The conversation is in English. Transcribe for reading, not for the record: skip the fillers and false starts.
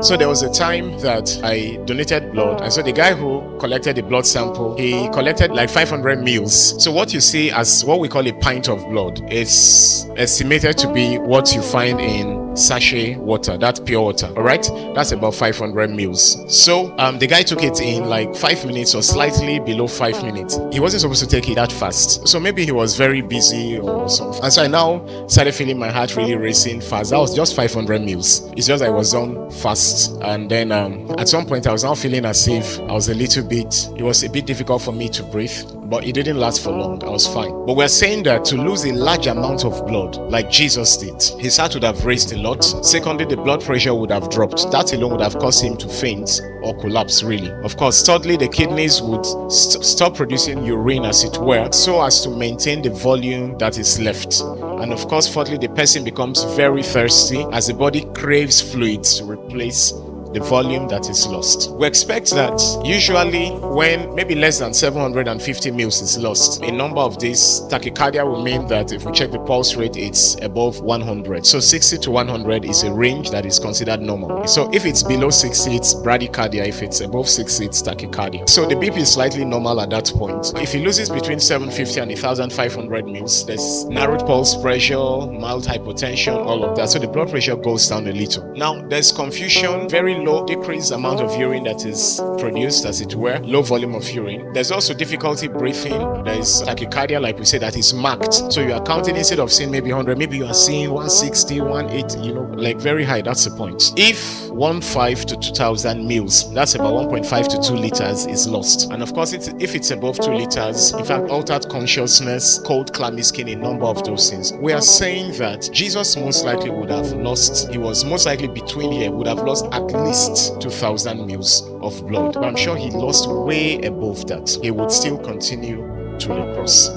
So there was a time that I donated blood, and so the guy who collected the blood sample, he collected like 500 mils. So what you see as what we call a pint of blood is estimated to be what you find in sachet water, that's pure water. All right, that's about 500 mils. So the guy took it in like 5 minutes or slightly below 5 minutes. He wasn't supposed to take it that fast, so maybe he was very busy or something. And so I now started feeling my heart really racing fast. That was just 500 mils. It's just I was done fast. And then at some point I was now feeling as if I was it was a bit difficult for me to breathe, but it didn't last for long. I was fine. But we're saying that to lose a large amount of blood like Jesus did, his heart would have raised a lot. Secondly, the blood pressure would have dropped. That alone would have caused him to faint or collapse, really. Of course, thirdly, the kidneys would stop producing urine, as it were, so as to maintain the volume that is left. And of course, fourthly, the person becomes very thirsty as the body craves fluids to replace the volume that is lost. We expect that usually when maybe less than 750 mils is lost, a number of these tachycardia will mean that if we check the pulse rate, it's above 100. So 60 to 100 is a range that is considered normal. So if it's below 60, it's bradycardia. If it's above 60, it's tachycardia. So the BP is slightly normal at that point. If it loses between 750 and 1500 mils, there's narrowed pulse pressure, mild hypotension, all of that. So the blood pressure goes down a little. Now there's confusion, very low decreased amount of urine that is produced, as it were, low volume of urine. There's also difficulty breathing. There's tachycardia, like we say, that is marked. So you are counting, instead of seeing maybe 100, maybe you are seeing 160, 180, like very high. That's the point. If 1.5 to 2000 mils, that's about 1.5 to 2 liters is lost. And of course, if it's above 2 liters, in fact, altered consciousness, cold, clammy skin, a number of those things. We are saying that Jesus most likely would have lost, he was most likely between here, would have lost at least 2000 mils of blood. But I'm sure he lost way above that. He would still continue to the cross.